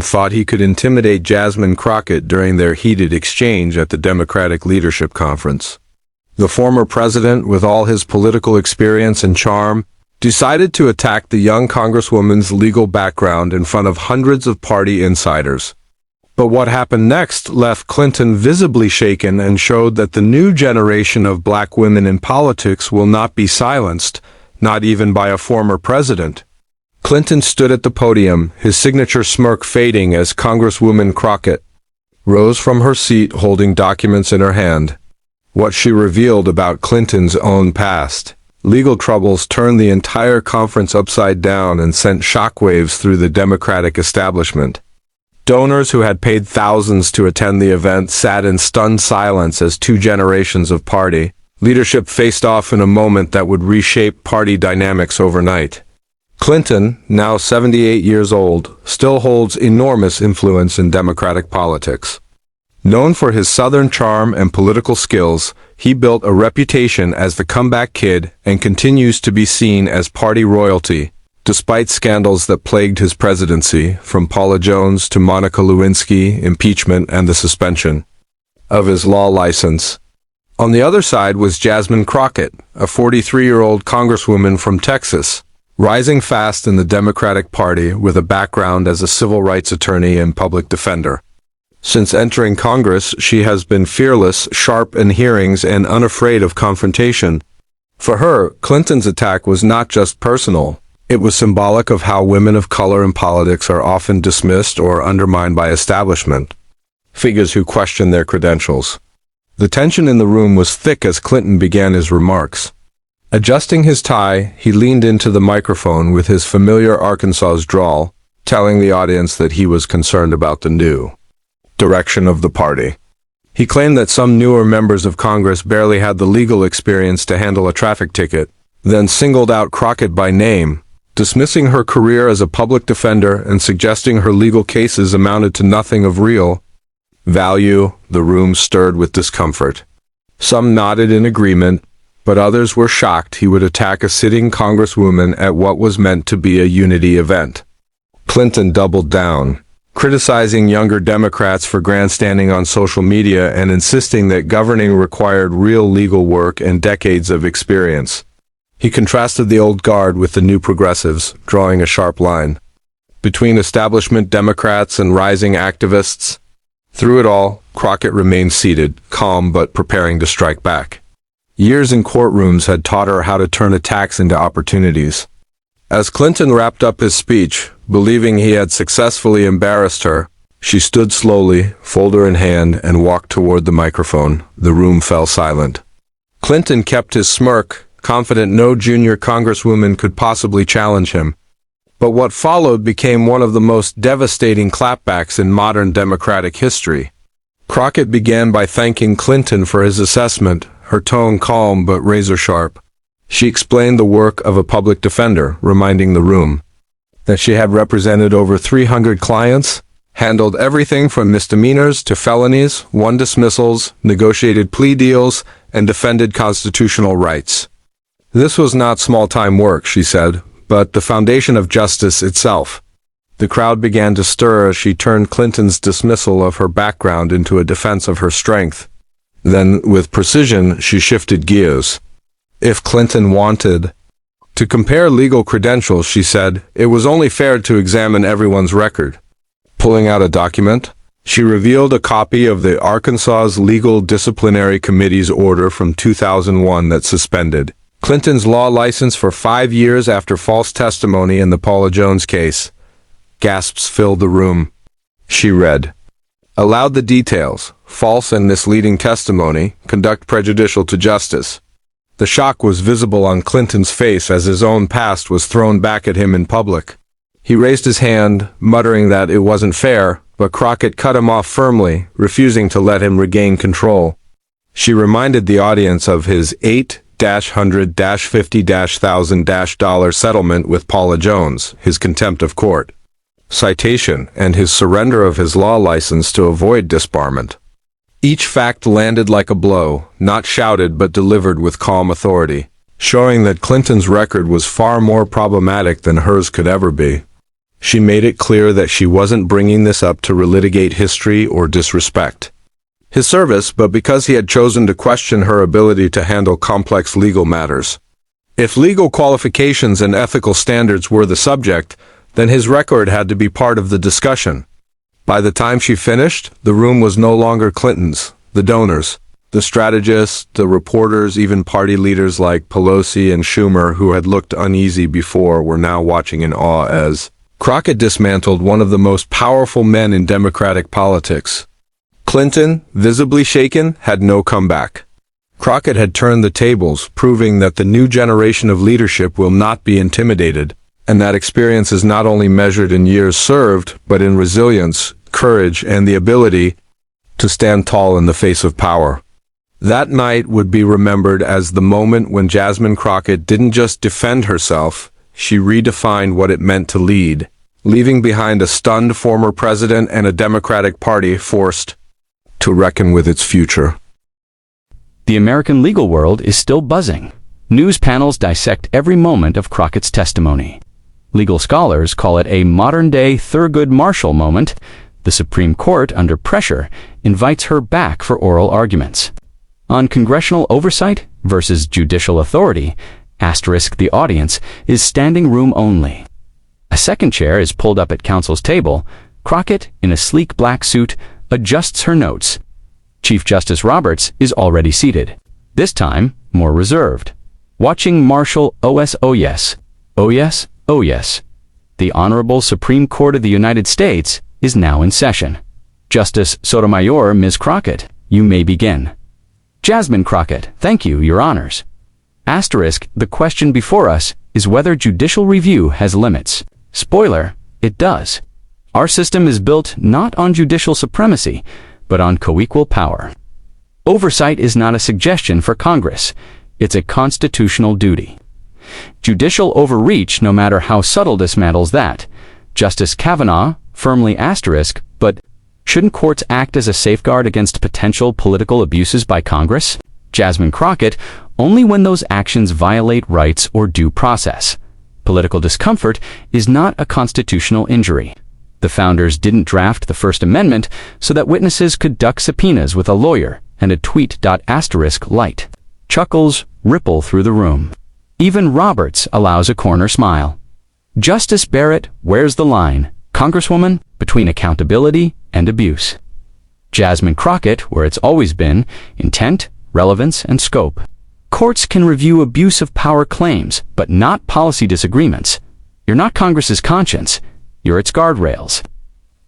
Clinton thought he could intimidate Jasmine Crockett during their heated exchange at the Democratic Leadership Conference. The former president, with all his political experience and charm, decided to attack the young Congresswoman's legal background in front of hundreds of party insiders. But what happened next left Clinton visibly shaken and showed that the new generation of black women in politics will not be silenced, not even by a former president. Clinton stood at the podium, his signature smirk fading as Congresswoman Crockett rose from her seat holding documents in her hand. What she revealed about Clinton's own past. Legal troubles turned the entire conference upside down and sent shockwaves through the Democratic establishment. Donors who had paid thousands to attend the event sat in stunned silence as two generations of party leadership faced off in a moment that would reshape party dynamics overnight. Clinton, now 78 years old, still holds enormous influence in Democratic politics. Known for his Southern charm and political skills, he built a reputation as the comeback kid and continues to be seen as party royalty, despite scandals that plagued his presidency, from Paula Jones to Monica Lewinsky, impeachment, and the suspension of his law license. On the other side was Jasmine Crockett, a 43-year-old congresswoman from Texas, rising fast in the Democratic Party with a background as a civil rights attorney and public defender. Since entering Congress, she has been fearless, sharp in hearings, and unafraid of confrontation. For her, Clinton's attack was not just personal. It was symbolic of how women of color in politics are often dismissed or undermined by establishment figures who question their credentials. The tension in the room was thick as Clinton began his remarks. Adjusting his tie, he leaned into the microphone with his familiar Arkansas drawl, telling the audience that he was concerned about the new direction of the party. He claimed that some newer members of Congress barely had the legal experience to handle a traffic ticket, then singled out Crockett by name, dismissing her career as a public defender and suggesting her legal cases amounted to nothing of real value. The room stirred with discomfort. Some nodded in agreement, but others were shocked he would attack a sitting congresswoman at what was meant to be a unity event. Clinton doubled down, criticizing younger Democrats for grandstanding on social media and insisting that governing required real legal work and decades of experience. He contrasted the old guard with the new progressives, drawing a sharp line between establishment Democrats and rising activists. Through it all, Crockett remained seated, calm but preparing to strike back. Years in courtrooms had taught her how to turn attacks into opportunities. As Clinton wrapped up his speech, believing he had successfully embarrassed her, she stood slowly, folder in hand, and walked toward the microphone. The room fell silent. Clinton kept his smirk, confident no junior congresswoman could possibly challenge him. But what followed became one of the most devastating clapbacks in modern Democratic history. Crockett began by thanking Clinton for his assessment, her tone calm but razor-sharp. She explained the work of a public defender, reminding the room that she had represented over 300 clients, handled everything from misdemeanors to felonies, won dismissals, negotiated plea deals, and defended constitutional rights. This was not small-time work, she said, but the foundation of justice itself. The crowd began to stir as she turned Clinton's dismissal of her background into a defense of her strength. Then, with precision, she shifted gears. If Clinton wanted to compare legal credentials, she said, it was only fair to examine everyone's record. Pulling out a document, she revealed a copy of the Arkansas Legal Disciplinary Committee's order from 2001 that suspended Clinton's law license for 5 years after false testimony in the Paula Jones case. Gasps filled the room. She read aloud the details: false and misleading testimony, conduct prejudicial to justice. The shock was visible on Clinton's face as his own past was thrown back at him in public. He raised his hand, muttering that it wasn't fair, but Crockett cut him off firmly, refusing to let him regain control. She reminded the audience of his $8,150,000 settlement with Paula Jones, his contempt of court citation, and his surrender of his law license to avoid disbarment. Each fact landed like a blow, not shouted but delivered with calm authority, showing that Clinton's record was far more problematic than hers could ever be. She made it clear that she wasn't bringing this up to relitigate history or disrespect his service, but because he had chosen to question her ability to handle complex legal matters. If legal qualifications and ethical standards were the subject, then his record had to be part of the discussion. By the time she finished, the room was no longer Clinton's. The donors, the strategists, the reporters, even party leaders like Pelosi and Schumer, who had looked uneasy before, were now watching in awe as Crockett dismantled one of the most powerful men in Democratic politics. Clinton, visibly shaken, had no comeback. Crockett had turned the tables, proving that the new generation of leadership will not be intimidated, and that experience is not only measured in years served, but in resilience, courage, and the ability to stand tall in the face of power. That night would be remembered as the moment when Jasmine Crockett didn't just defend herself, she redefined what it meant to lead, leaving behind a stunned former president and a Democratic Party forced to reckon with its future. The American legal world is still buzzing. News panels dissect every moment of Crockett's testimony. Legal scholars call it a modern-day Thurgood Marshall moment. The Supreme Court, under pressure, invites her back for oral arguments. On congressional oversight versus judicial authority, the audience is standing room only. A second chair is pulled up at counsel's table. Crockett, in a sleek black suit, adjusts her notes. Chief Justice Roberts is already seated, this time more reserved, watching Marshall OS. Oh yes, oh yes, oh yes. The Honorable Supreme Court of the United States is now in session. Justice Sotomayor, Ms. Crockett, you may begin. Jasmine Crockett, thank you, Your Honors. The question before us is whether judicial review has limits. Spoiler, it does. Our system is built not on judicial supremacy, but on co-equal power. Oversight is not a suggestion for Congress. It's a constitutional duty. Judicial overreach, no matter how subtle, dismantles that. Justice Kavanaugh, firmly but shouldn't courts act as a safeguard against potential political abuses by Congress? Jasmine Crockett, only when those actions violate rights or due process. Political discomfort is not a constitutional injury. The founders didn't draft the First Amendment so that witnesses could duck subpoenas with a lawyer and a tweet. Light chuckles ripple through the room. Even Roberts allows a corner smile. Justice Barrett, where's the line, Congresswoman, between accountability and abuse? Jasmine Crockett, where it's always been, intent, relevance, and scope. Courts can review abuse of power claims, but not policy disagreements. You're not Congress's conscience. You're its guardrails.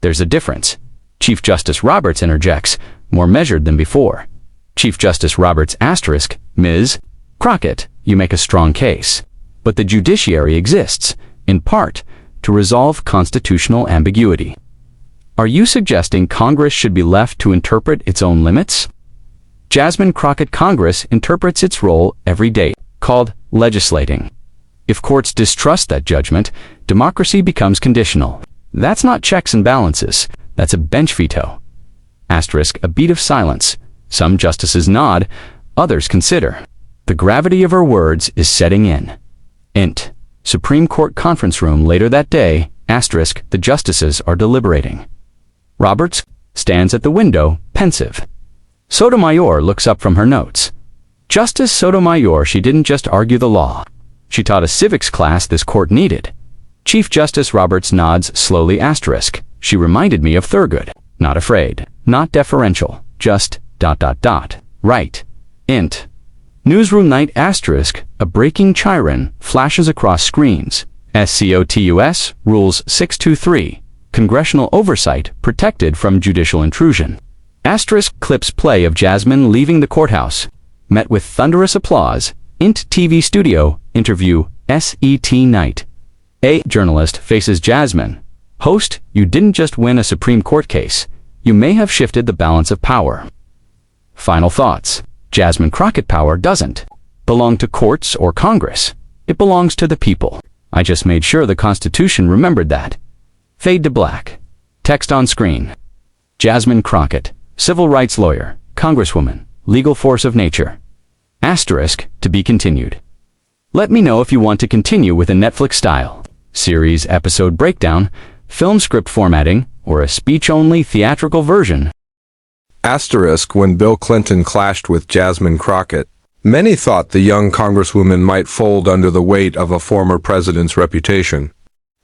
There's a difference. Chief Justice Roberts interjects, more measured than before. Chief Justice Roberts Ms. Crockett, you make a strong case. But the judiciary exists, in part, to resolve constitutional ambiguity. Are you suggesting Congress should be left to interpret its own limits? Jasmine Crockett, Congress interprets its role every day, called legislating. If courts distrust that judgment, democracy becomes conditional. That's not checks and balances. That's a bench veto. A beat of silence. Some justices nod, others consider. The gravity of her words is setting in. Supreme Court conference room later that day, the justices are deliberating. Roberts stands at the window, pensive. Sotomayor looks up from her notes. Justice Sotomayor, she didn't just argue the law. She taught a civics class this court needed. Chief Justice Roberts nods slowly. She reminded me of Thurgood. Not afraid, not deferential, just ... Right. Newsroom night *, a breaking chyron flashes across screens. SCOTUS, Rules 623, Congressional Oversight Protected from Judicial Intrusion. Clips play of Jasmine leaving the courthouse. Met with thunderous applause. TV studio, interview, SET night. A journalist faces Jasmine. Host, you didn't just win a Supreme Court case. You may have shifted the balance of power. Final thoughts. Jasmine Crockett power doesn't belong to courts or Congress. It belongs to the people. I just made sure the Constitution remembered that. Fade to black. Text on screen. Jasmine Crockett, civil rights lawyer, Congresswoman, legal force of nature. To be continued. Let me know if you want to continue with a Netflix style. series episode breakdown, film script formatting, or a speech-only theatrical version. Asterisk when Bill Clinton clashed with Jasmine Crockett. Many thought the young congresswoman might fold under the weight of a former president's reputation.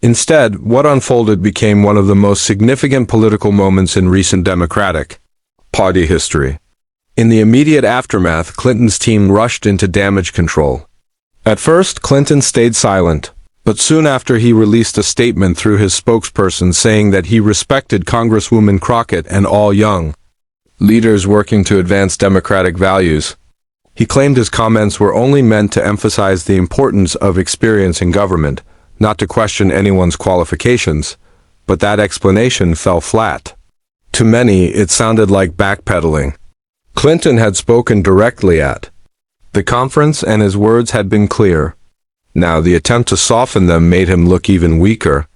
Instead, what unfolded became one of the most significant political moments in recent Democratic Party history. In the immediate aftermath, Clinton's team rushed into damage control. At first, Clinton stayed silent, but soon after he released a statement through his spokesperson saying that he respected Congresswoman Crockett and all young leaders working to advance democratic values. He claimed his comments were only meant to emphasize the importance of experience in government, not to question anyone's qualifications, but that explanation fell flat. To many, it sounded like backpedaling. Clinton had spoken directly at the conference and his words had been clear. Now the attempt to soften them made him look even weaker.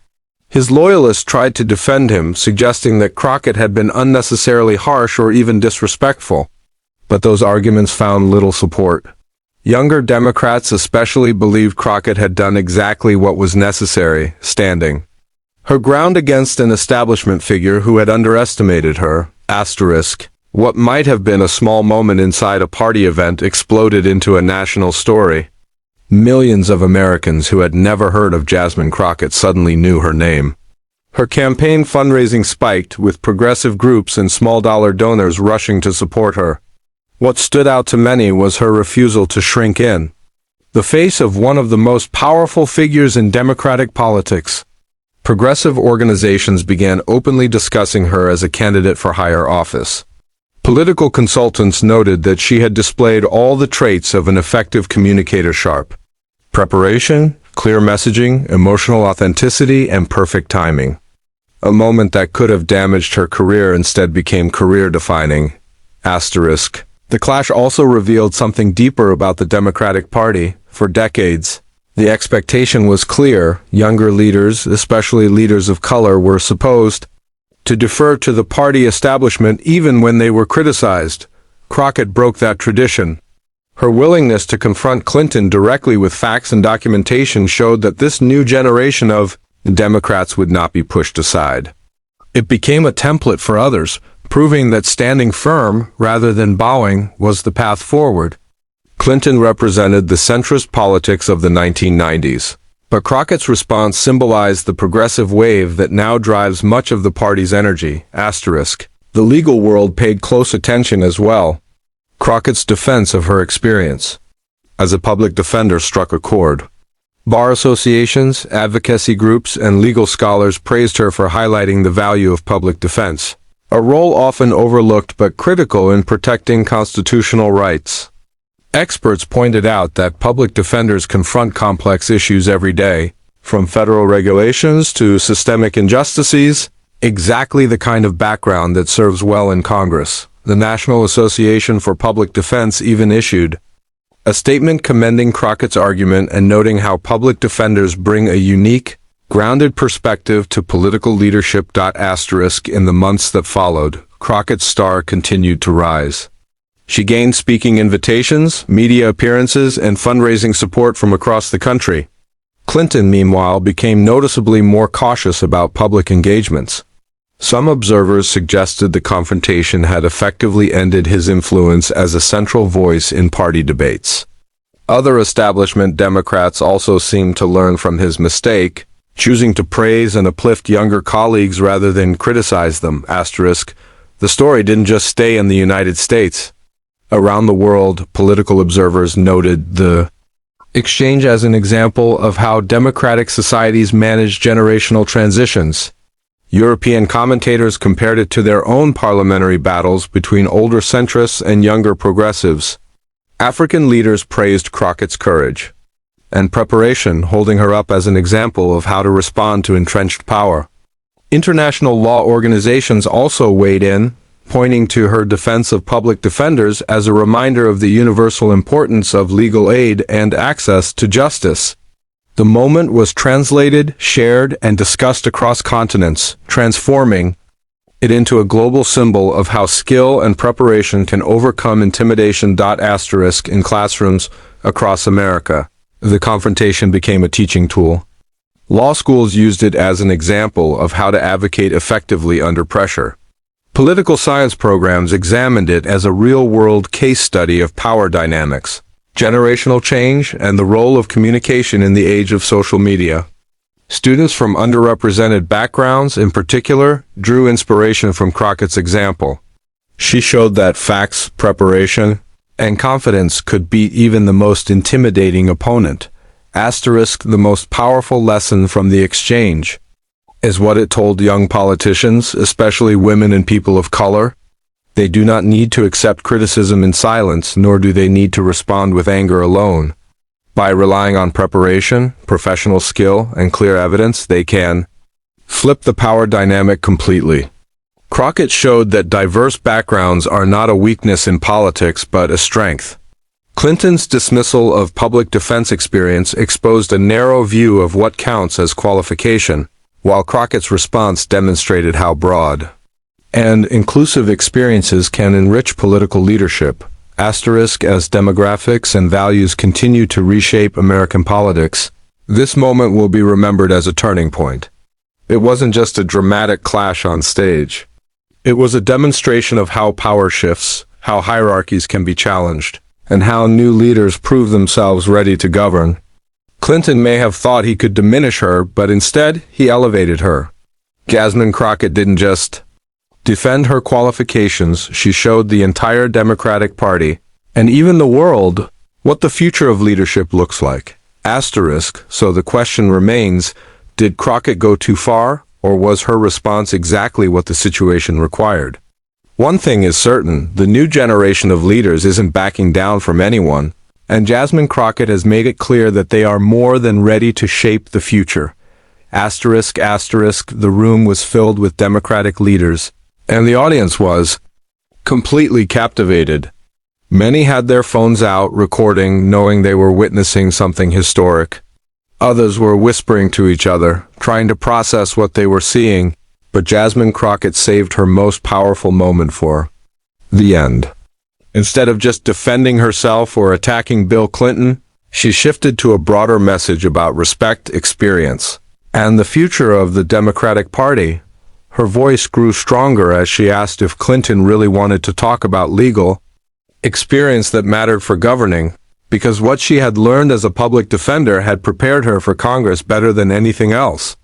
His loyalists tried to defend him, suggesting that Crockett had been unnecessarily harsh or even disrespectful. But those arguments found little support. Younger Democrats especially believed Crockett had done exactly what was necessary, standing her ground against an establishment figure who had underestimated her. Asterisk. What might have been a small moment inside a party event exploded into a national story. Millions of Americans who had never heard of Jasmine Crockett suddenly knew her name. Her campaign fundraising spiked, with progressive groups and small-dollar donors rushing to support her. What stood out to many was her refusal to shrink in the face of one of the most powerful figures in Democratic politics. Progressive organizations began openly discussing her as a candidate for higher office. Political consultants noted that she had displayed all the traits of an effective communicator: sharp preparation, clear messaging, emotional authenticity, and perfect timing. A moment that could have damaged her career instead became career-defining. Asterisk. The clash also revealed something deeper about the Democratic Party. For decades, the expectation was clear: younger leaders, especially leaders of color, were supposed to defer to the party establishment even when they were criticized. Crockett broke that tradition. Her willingness to confront Clinton directly with facts and documentation showed that this new generation of Democrats would not be pushed aside. It became a template for others, proving that standing firm rather than bowing was the path forward. Clinton represented the centrist politics of the 1990s. But Crockett's response symbolized the progressive wave that now drives much of the party's energy. Asterisk. The legal world paid close attention as well. Crockett's defense of her experience as a public defender struck a chord. Bar associations, advocacy groups, and legal scholars praised her for highlighting the value of public defense, a role often overlooked but critical in protecting constitutional rights. Experts pointed out that public defenders confront complex issues every day, from federal regulations to systemic injustices, exactly the kind of background that serves well in Congress. The National Association for Public Defense even issued a statement commending Crockett's argument and noting how public defenders bring a unique, grounded perspective to political leadership. Asterisk. In the months that followed, Crockett's star continued to rise. She gained speaking invitations, media appearances, and fundraising support from across the country. Clinton, meanwhile, became noticeably more cautious about public engagements. Some observers suggested the confrontation had effectively ended his influence as a central voice in party debates. Other establishment Democrats also seemed to learn from his mistake, choosing to praise and uplift younger colleagues rather than criticize them. Asterisk. The story didn't just stay in the United States. Around the world, political observers noted the exchange as an example of how democratic societies manage generational transitions. European commentators compared it to their own parliamentary battles between older centrists and younger progressives. African leaders praised Crockett's courage and preparation, holding her up as an example of how to respond to entrenched power. International law organizations also weighed in, pointing to her defense of public defenders as a reminder of the universal importance of legal aid and access to justice. The moment was translated, shared, and discussed across continents, transforming it into a global symbol of how skill and preparation can overcome intimidation. Asterisk. In classrooms across America, the confrontation became a teaching tool. Law schools used it as an example of how to advocate effectively under pressure. Political science programs examined it as a real-world case study of power dynamics, generational change, and the role of communication in the age of social media. Students from underrepresented backgrounds, in particular, drew inspiration from Crockett's example. She showed that facts, preparation, and confidence could beat even the most intimidating opponent. The most powerful lesson from the exchange is what it told young politicians, especially women and people of color. They do not need to accept criticism in silence, nor do they need to respond with anger alone. By relying on preparation, professional skill, and clear evidence, they can flip the power dynamic completely. Crockett showed that diverse backgrounds are not a weakness in politics, but a strength. Clinton's dismissal of public defense experience exposed a narrow view of what counts as qualification, while Crockett's response demonstrated how broad and inclusive experiences can enrich political leadership. As demographics and values continue to reshape American politics, this moment will be remembered as a turning point. It wasn't just a dramatic clash on stage. It was a demonstration of how power shifts, how hierarchies can be challenged, and how new leaders prove themselves ready to govern. Clinton may have thought he could diminish her, but instead, he elevated her. Jasmine Crockett didn't just defend her qualifications, she showed the entire Democratic Party, and even the world, what the future of leadership looks like. So the question remains, did Crockett go too far, or was her response exactly what the situation required? One thing is certain, the new generation of leaders isn't backing down from anyone, and Jasmine Crockett has made it clear that they are more than ready to shape the future. The room was filled with Democratic leaders, and the audience was completely captivated. Many had their phones out, recording, knowing they were witnessing something historic. Others were whispering to each other, trying to process what they were seeing, but Jasmine Crockett saved her most powerful moment for the end. Instead of just defending herself or attacking Bill Clinton, she shifted to a broader message about respect, experience, and the future of the Democratic Party. Her voice grew stronger as she asked if Clinton really wanted to talk about legal experience that mattered for governing, because what she had learned as a public defender had prepared her for Congress better than anything else.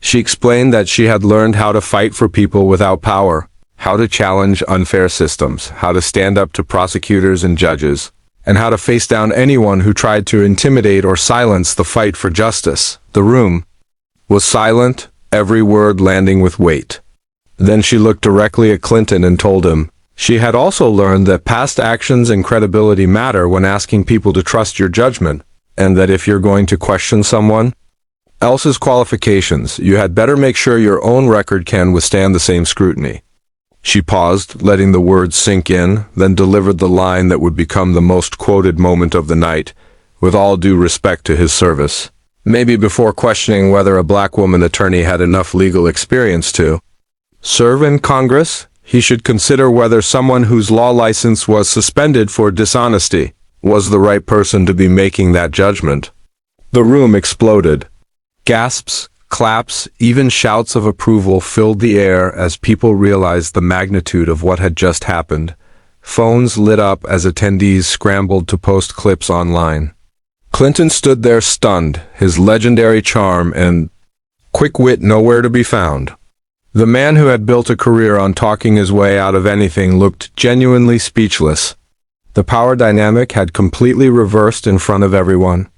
She explained that she had learned how to fight for people without power, how to challenge unfair systems, how to stand up to prosecutors and judges, and how to face down anyone who tried to intimidate or silence the fight for justice. The room was silent, every word landing with weight. Then she looked directly at Clinton and told him, she had also learned that past actions and credibility matter when asking people to trust your judgment, and that if you're going to question someone else's qualifications, you had better make sure your own record can withstand the same scrutiny. She paused, letting the words sink in, then delivered the line that would become the most quoted moment of the night, with all due respect to his service. Maybe before questioning whether a black woman attorney had enough legal experience to serve in Congress, he should consider whether someone whose law license was suspended for dishonesty was the right person to be making that judgment. The room exploded. Gasps, claps, even shouts of approval filled the air as people realized the magnitude of what had just happened. Phones lit up as attendees scrambled to post clips online. Clinton stood there stunned, his legendary charm and quick wit nowhere to be found. The man who had built a career on talking his way out of anything looked genuinely speechless. The power dynamic had completely reversed in front of everyone.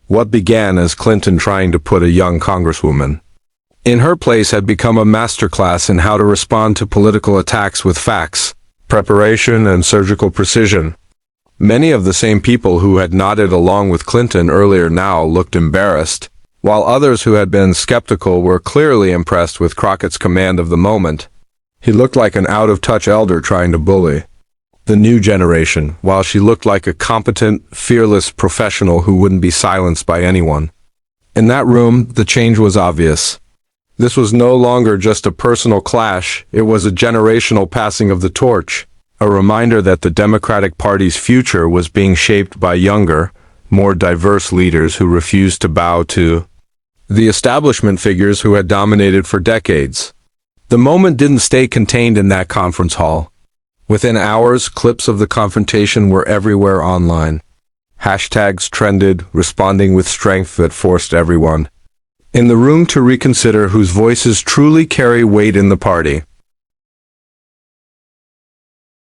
What began as Clinton trying to put a young congresswoman in her place had become a masterclass in how to respond to political attacks with facts, preparation, and surgical precision. Many of the same people who had nodded along with Clinton earlier now looked embarrassed, while others who had been skeptical were clearly impressed with Crockett's command of the moment. He looked like an out-of-touch elder trying to bully the new generation, while she looked like a competent, fearless professional who wouldn't be silenced by anyone. In that room, the change was obvious. This was no longer just a personal clash, it was a generational passing of the torch, a reminder that the Democratic Party's future was being shaped by younger, more diverse leaders who refused to bow to the establishment figures who had dominated for decades. The moment didn't stay contained in that conference hall. Within hours, clips of the confrontation were everywhere online. Hashtags trended, responding with strength that forced everyone in the room to reconsider whose voices truly carry weight in the party.